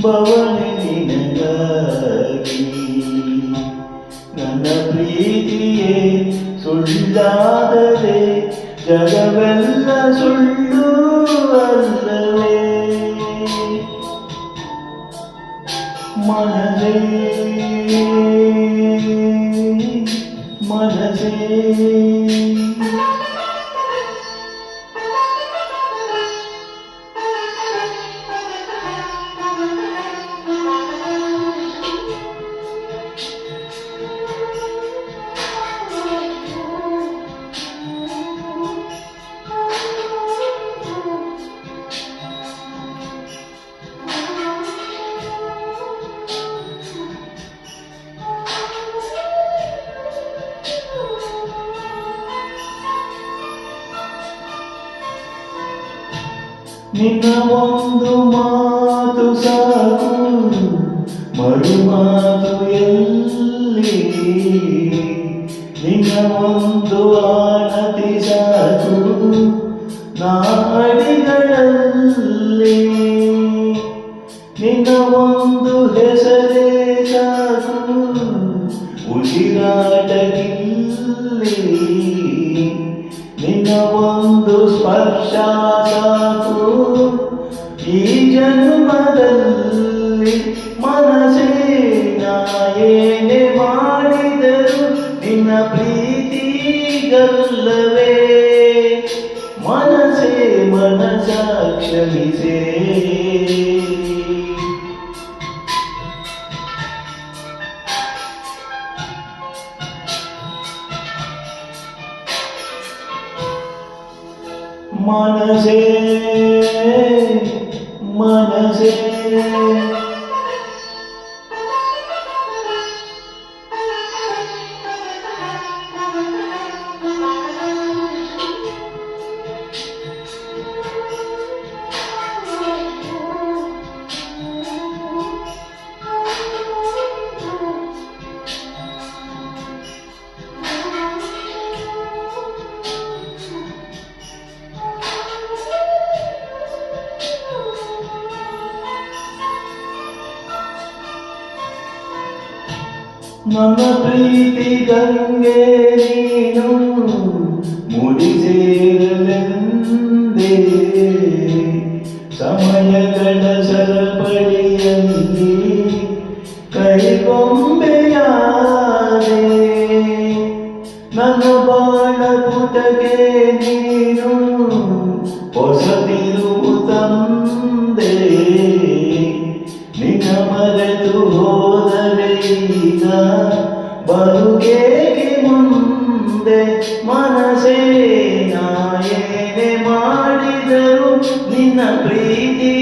ಬವಣೆ ನಿನಗಾಗಿ ನನ್ನ ಪ್ರೀತಿಯೇ ಸುಳ್ಳಾದರೆ ಜಗವೆಲ್ಲ ಸುಳ್ಳು ಅಲ್ಲವೇ ಮನಸೇ ಮನಸೇ ನಿನ್ನ ಒಂದು ಮಾತು ಸಾಕು ಮರು ಮಾತು ಎಲ್ಲಿ ನಿನ್ನ ಒಂದು ಆನತಿ ಸಾಕು ನಾಡಿಗಳಲ್ಲಿ ನಿನ್ನ ಒಂದು ಹೆಸರೇ ಸಾಕು ಉಸಿರಾಟಕ್ಕಿಲ್ಲಿ ನಿನ್ನ ಒಂದು ಸ್ಪರ್ಶ ಸಾಕು ಈ ಜನ್ಮದಲ್ಲಿ ಮನಸೇ ನಾ ಏನೇ ಮಾಡಿದರು ನಿನ್ನ ಪ್ರೀತಿಗಲ್ಲವೇ ಮನಸೇ ಮನಸ ಕ್ಷಮಿಸೇ ಮನಸೇ ಮನಸೇ ನನ್ನ ಪ್ರೀತಿ ಗಂಗೆ ನೀನು ಮುಡಿ ಸೇರಲೆಂದೇ ಸಮಯಗಳ ಸರಪಳಿಯಲ್ಲಿ ಕೈಗೊಂಬೆಯಾದೆ ನನ್ನ ಬಾಳ ಪುಟಗೆ ನೀನು ಹೊಸ ತಿರುವು ತಂದೆ ನಿನ್ನ ಮರೆತು ಹೋದರೆ ಈಗ ಬರುಗೇಗೆ ಮುಂದೆ ಮನಸೇ ನಾ ಏನೇ ಮಾಡಿದರು ನಿನ್ನ ಪ್ರೀತಿಗಲ್ಲವೇ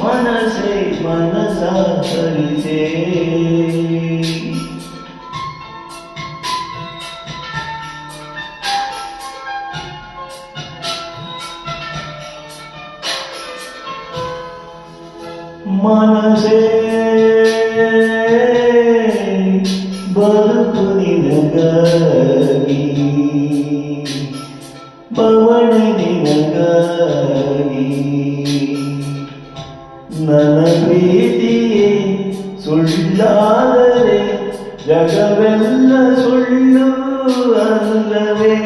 ಮನಸೇ ಮನಸ ಸರಿಸೇ ಮನಸೇ ಬದುಕು ನಿನಗಾಗಿ ಬವಣೆ ನಿನಗಾಗಿ ನನ್ನ ಪ್ರೀತಿಯೇ ಸುಳ್ಳಾದರೆ ಜಗವೆಲ್ಲ ಸುಳ್ಳು ಅಲ್ಲವೇ